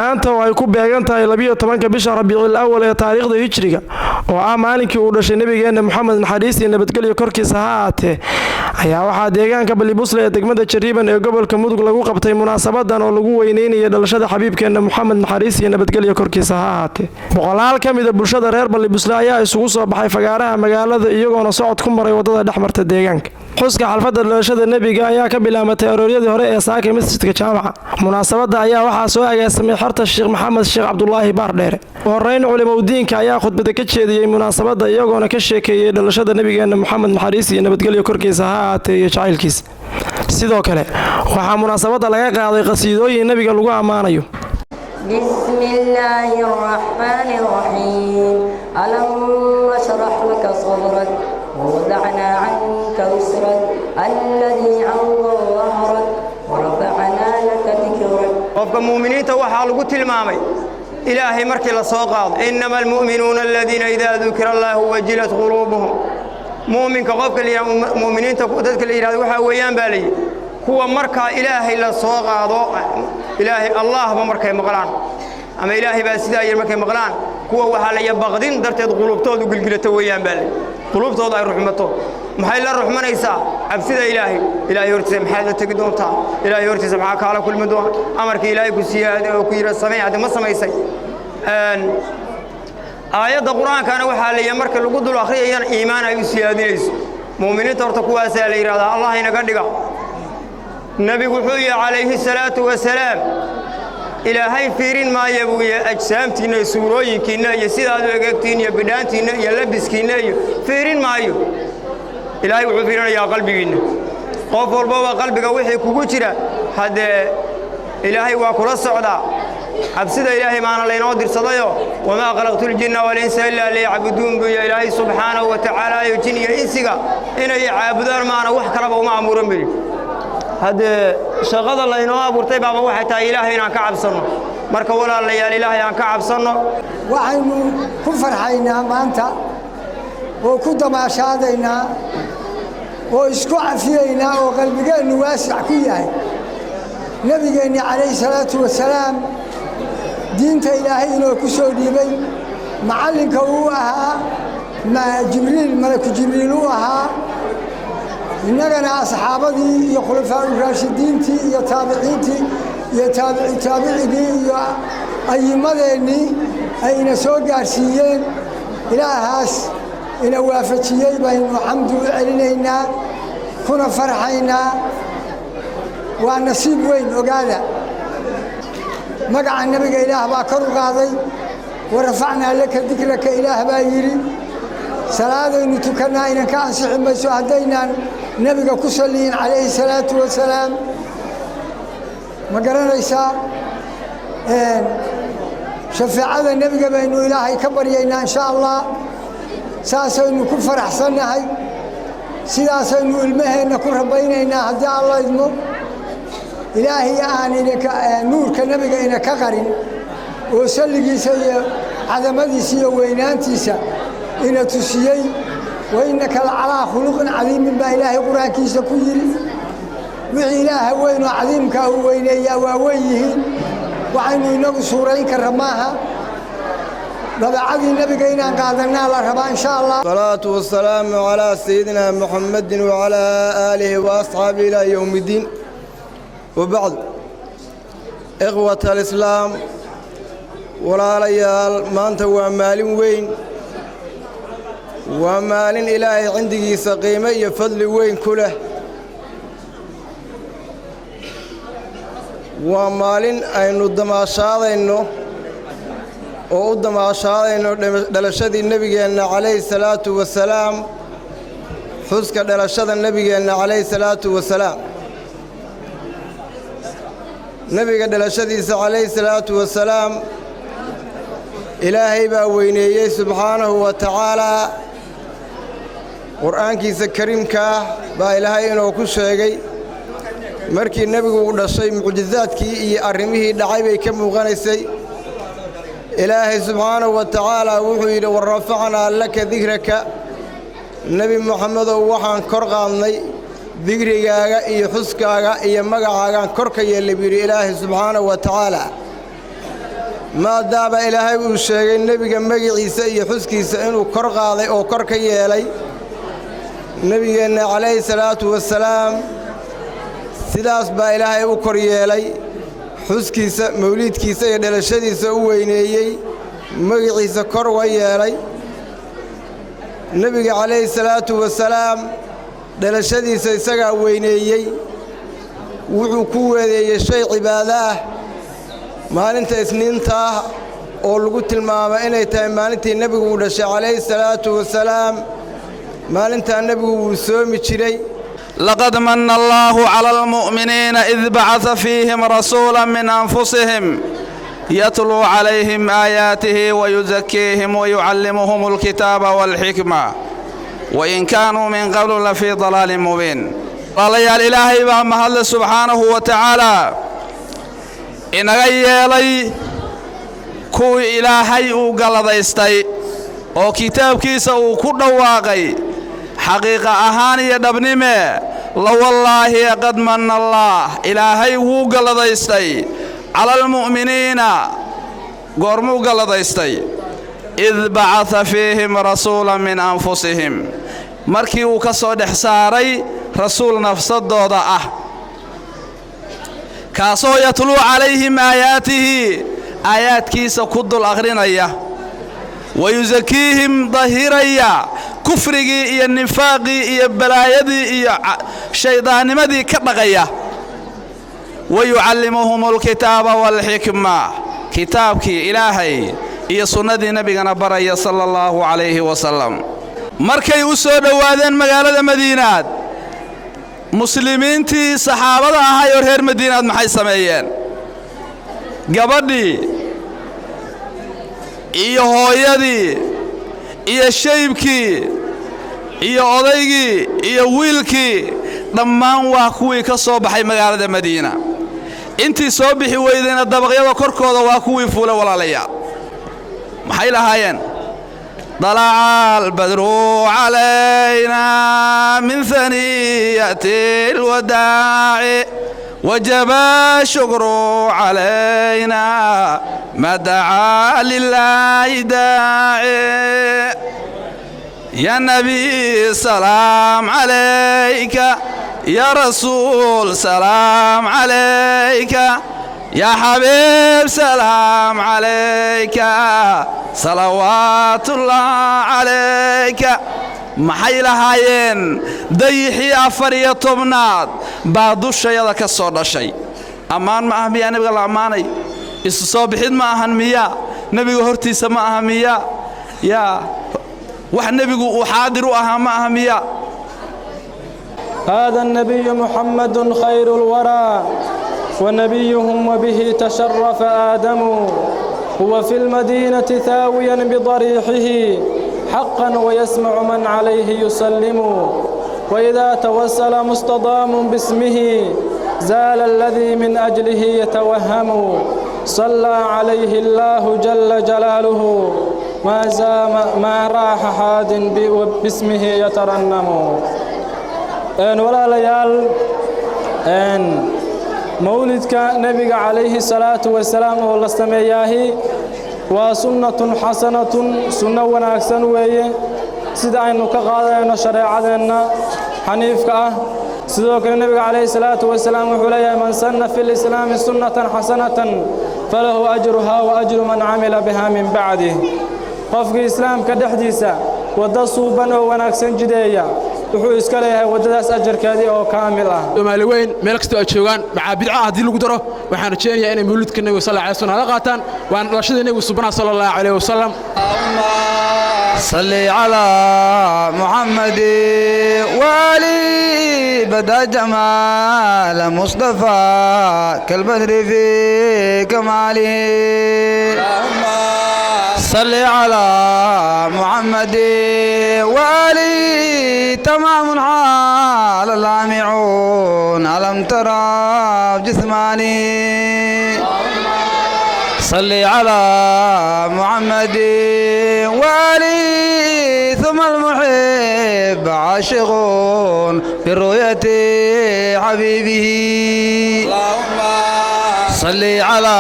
maanta way ku beegan tahay 12 bisha Rabiicul Awwal ee taariikhda Hijriga oo ah maalinkii uu dhashay nabigeena Muhammad naxariis iyo nabadgelyo korkiisa ha ahaatee ayaa waxaa deegaanka Balibusle ee degmada Jariban ee gobolka Mudug lagu qabtay munaasabadan oo lagu weyneynayo dhalashada xabiibkeena Muhammad naxariis iyo nabadgelyo korkiisa ha ahaatee boqolaal ka mid ah bulshada reer Balibusle ayaa isugu soo baxay fagaaraha magaalada iyagoona socod ku maray wadada dhexmarta deegaanka xuska xalfadda dhalashada nabiga ayaa ka bilaabatay arooryadii hore ee saaka masjidka jaamaca munaasabada ayaa waxaa soo agaasimay xarta Sheekh Maxamed Sheekh Cabdullaahi Baardheere horeyn culimadiinka ayaa khudbada ka jeediyay munaasabada iyagoona ka sheekeeyay dhalashada nabigeena Muhammad naxariis iyo nabadgelyo korkiisa ha ahaatee iyo jacaylkiisa sidoo kale waxaa munaasabada laga qaaday qasiidooyin nabiga lagu amaanayo bismillaahir rahmaanir rahiim alam nashrah laka sadrak ووضعنا عنك وزرك الذي عنقض ظهرك ورفعنا لك ذكرك qofka muuminiinta waxa lagu tilmaamay ilaahay markii la soo qaado innamal mu'minuuna alladhiina idhaa dhukira Allahu wajilat quluubuhum muuminka qofka muuminiinta dadka la yiraahdo waxa weeyaan baalay kuwa marka ilaahay la soo qaado ilaahay Allah ba markay maqlaan ama ilaahay ba sidaa yar markay maqlaan kuwa waxa la yabaqdin darteed qulubtoodu gilgilata weeyaan baalay qulubtooda ay ruxmato maxay la ruxmanaysaa absida ilaahay hortiisa maxay la tagi doontaa ilaahay hortiisa maxaa kala kulmi doona amarka ilaahay ku siyaad oo ku yira sameey hada ma sameysay aayada quraankaana waxa la marka lagu dul akhriyayaan iimaan ay u siyaadinayso muuminiinta horta kuwaas la yiraahdo Allah inaga dhiga nabigu wuxuu yahay alayhi salaatu wa salaam ilaahay fiirin maayo buu yahay ajsaamtiina suurooyinkiina iyo sidaad u eegtiin iyo bidhaantiina iyo labiskiina iyo fiirin maayo ilaahay wuxuu fiirinayaa qalbigiina qof walba qalbiga wixii kugu jira hadee ilaahay waa kula socdaa absida ilaahay maana leeynoo dirsadayo wama khalaqtul jinna wal insa illa liya'budun bi ilaahay subhanahu wa ta'ala iyo jin iyo insiga inay caabudaan maana wax kala uma amuuran bari hade shaqada la inoo abuurtay baaba waxay tahay ilaahay inaan ka cabsano marka walaalayaal ilaahay aan ka cabsano waxaynu ku farxaynaa maanta oo ku damaashaadaynaa oo isku cafiyaynaa oo qalbigeenu waasic ku yahay nabigeena calayhi salaatu wasalaam diinta ilaahay inoo ku soo dhiibay macallinka uu ahaa jibriil malaku jibriil uu ahaa innagana asxaabadii iyo khulafaa raashidiintii iyo taabiciintii iyo taabicigii iyo ayyimadeennii ayna soo gaarsiiyeen ilaahaas ina waafajiyey baynu xamdu u celinaynaa kuna farxaynaa waa nasiib weyn ogaada magaca nabiga ilaah baa kor u qaaday warafacnaa laka dikraka ilaah baa yidhi salaadaynu tukannaa inan ka ansixi mayso haddaynaan nabiga ku salliyin calayhi salaatu wasalaam ma garanaysaa shafaacada nabiga baynu ilaahay ka baryaynaa insha allah saasaynu ku faraxsannahay sidaasaynu ilmaheenna ku rabaynaynaa haddii alla idmo ilaahay aan nuurka nabiga ina ka qarin oo salligiisa iyo cadamadiisa iyo weynaantiisa ina tusiyey وإنك لعلى خلق عظيم با إلهي قرآن كيسا كيري وحي إله وين عظيم كهو وينيا وويه وعنو ينقو سورين كرماها ربعادي النبي قينا قادرنا لربا إن شاء الله الصلاة والسلام على سيدنا محمد وعلى آله وأصحابه إلى يوم الدين وبعد إخوة الإسلام ولا ليال ما أنت ومال وين ومال إلهي عندي سقيمة يفضل وين كله ومال أين الدماشاض إنه والدماشاض إنه دلشد النبي عليه الصلاة والسلام حسك دلشد النبي عليه الصلاة والسلام نبي دلشد عليه الصلاة والسلام إلهي باوينيه سبحانه وتعالى quraankiisa kariimka baa ilaahay inoo ku sheegay markii nabigu uu dhashay mucjizaadkii iyo arimihii dhacay bay ka muuqanaysay ilaahay subhanahu wa ta'ala wuxuu yiri warafa'na laka dhikraka nabi muhammad waxaan kor qaadnay dhikrigaaga iyo xuskaaga iyo magacaaga kor ka yeelay ilaahay subhanahu wa ta'ala maadaama ilaahay uu sheegay nebiga magaciisa iyo xuskiisa inuu kor qaaday oo kor ka yeelay nebigeenna calayhi salaatu wasalaam sidaas baa ilaahay u kor yeelay xuskiisa mawliidkiisa iyo dhalashadiisa u weyneeyey magaciisa kor uga yeelay nebiga calayhi salaatu wasalaam dhalashadiisa isagaa weyneeyey wuxuu ku weedeeyey shay cibaado ah maalinta isniinta ah oo lagu tilmaamay inay tahay maalintii nebigu uu dhashay calayhi salaatu wasalaam maalintaa nebigu wuu soomi jiray لقد من الله على المؤمنين إذ بعث فيهم رسولا من أنفسهم يتلو عليهم آياته ويزكيهم ويعلمهم الكتاب والحكمة وإن كانوا من قبل لفي ضلال مبين قال يا الإلهي بأمه الله سبحانه وتعالى إن غيالي كو إلهي وقال ذيستي وكتاب كيسا وكل واقعي حقيقة أهاني دبنمي لو والله قد من الله إلهي وقال ذيستي على المؤمنين قرموا قال ذيستي إذ بعث فيهم رسولا من أنفسهم مركي وكسود حساري رسول نفس الضوضاء كاسو يتلو عليهم آياته آيات كيسا كد الأغرينية ويزكيهم ظهيرية كفرقي إيا النفاقي إيا بلايدي إيا شيطان مدي كبغية ويعلمهم الكتاب والحكمة كتابك إلهي إيا سنة نبينا بريا صلى الله عليه وسلم مركي أسود وادين مقالة مدينة مسلمين تي صحابة هاي ورهير مدينة محي سميين قبضي إيا هويدي إيا شيبكي إيا أضيقي إيا ويلكي dhammaan waa kuwii ka soo baxay magaalada Madiina intii soo bixi weydeen dabaqyada korkooda waa kuwii fuula walaalayaal maxay lahaayeen طلع البدر علينا من ثنية الوداع وجب الشكر علينا ما دعا لله داعي يا نبي سلام عليك يا رسول سلام عليك يا حبيب سلام عليك صلوات الله عليك maxay lahaayeen dayixii 14 baad dushayada ka soo dhashay amaan ma ah miyaa nabiga la amaanay isu soo bixid ma ahan miyaa nabiga hortiisa ma aha miyaa yaa wax nabigu uu xaadir u ahaa ma aha miyaa هذا النبي محمد خير الورى ونبيهم وبه تشرف آدم هو في المدينة ثاويا بضريحه حقا ويسمع من عليه يسلم وإذا توسل مستضام باسمه زال الذي من أجله يتوهم صلى عليه الله جل جلاله ما راح حاد باسمه يترنم ولا ليال مولدك نبي عليه الصلاة والسلام والسلام وسنة حسنة سنة وناكسن ويه سيدا أنه كقاضينا شريعتنا حنيفك سيدوك النبي عليه الصلاة والسلام وحليا من سن في الإسلام سنة حسنة فله أجرها وأجر من عمل بها من بعده قفك الإسلام كدحديثة ودا صوبا وناكسن جديا wuxuu iska leeyahay wadadaas ajarkeedii oo kaamil ah Soomaali weyn meel kasta oo joogan maca bidca hadii lagu daro waxaan rajeynayaa inay mawlidka nabiga sallallahu alayhi wasallam qaataan waan dhalashada nabiga subhanahu sallallahu alayhi wasallam صلي على محمد وعلي بدا جمال مصطفى كالبدر في كماله صلي على محمد وعلي تمام حال اللامعون ألم ترى جثماني صلي على محمد وعلي ثم المحب عاشقون برؤية حبيبه صلي على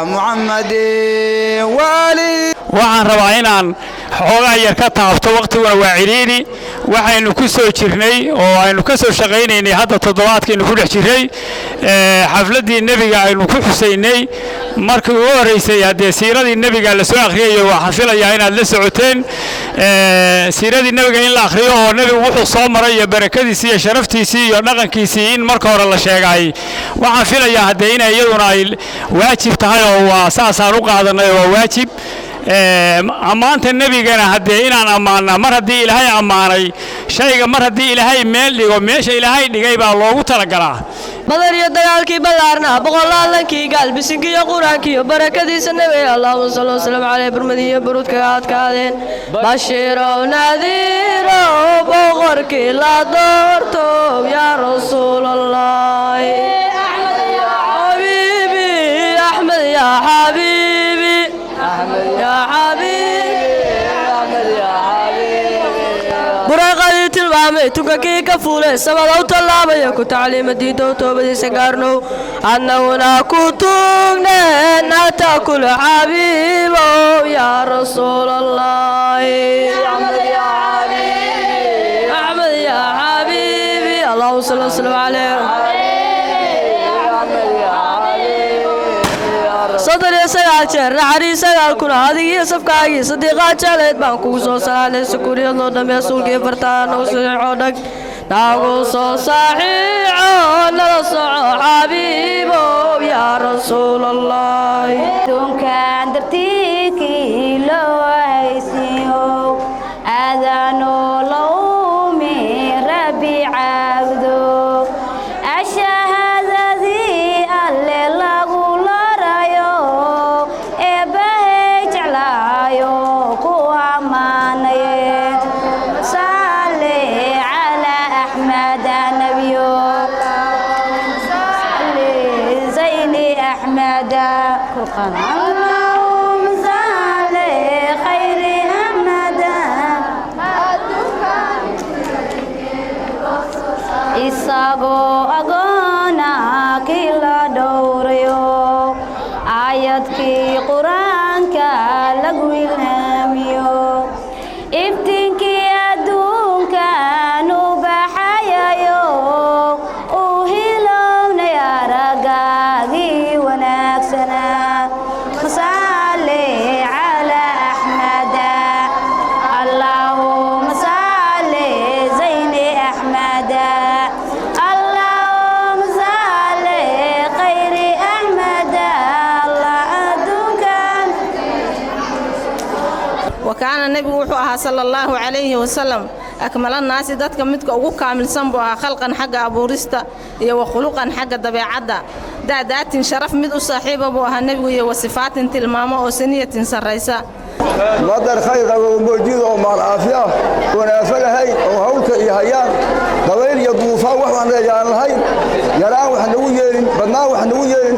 محمد محمد وآله. waxaan rabaa inaan xoogaa yar ka taabto waqtiguna waa ciriiri waxaynu ku soo jirnay oo aynu ka soo shaqaynaynay hadda toddobaadkaynu ku dhex jirnay xafladdii nebiga aynu ku xusaynay markii ugu horreysay haddee siiradii nebiga la soo akhriyayo waxaan filayaa inaad la socoteen siiradii nebiga in la akhriyo oo nebigu wuxuu soo maray iyo barakadiisii iyo sharaftiisii iyo dhaqankiisii in marka hore la sheegay waxaan filayaa haddee inay iyaduna ay waajib tahay oo waa saasaan u qaadanay waa waajib ammaanta nebigana haddee inaan ammaannaa mar haddii ilaahay ammaanay shayga mar haddii ilaahay meel dhigo meesha ilaahay dhigay baa loogu talagalaa badar iyo dagaalkii ballaarnaa boqolaalankii gaalbisinkiiyo qur-aankiiyo barakadiisa nebiga allahuma salli wasalam caleyh burmadiiyo buruudkaga adkaadeen bashiirow nadiirow boqorkii la doorto yaa rasuulallahi axmed yaa xabiibi buraaqadii tilmaamay tukankii ka fuulay samada u tallaabaya ku tacliima diintow toobadiisa gaarnow annaguna ku tuugneen atakul xabiibow yaa rasuulallahi axmed yaa xabiibi allahuma salli wasalam caleyh صدر يا سجال شهر نحري سجال كنا هذه صفقة صديقات جلد بانكو صالح سكوري الله دم يسول كيف فرتان وسعودك ناقص صحيح نصع حبيبه يا رسول الله دون كان درتيك لو عيسيو أذانو لو من ربي عبدو اللهم صل خير أحمد isagoo agoona kii la dhowrayo aayadkii qur-aanka lagu ilhaamiyo iftiinkii adduunkan u baxayayo uu hilownay aragaagii wanaagsanaa صلي على أحمد اللهم صل زين أحمد اللهم صل خير أحمد الله أدوك. وكان النبي وحوها صلى الله عليه وسلم أكمل الناس ذاتك متك أو كامل سنبها خلقا حق أبو رستا وخلقا حق طبيعة ذات شرف مد صاحب أبوها النبي وصفات تلمامة وسنية سريسة مدر خير وموجود ومع العافية ونافل هاي وهولك إيهيان طويل يضوفا وحنا رجال هاي يراه وحنا ويرين بدنا وحنا ويرين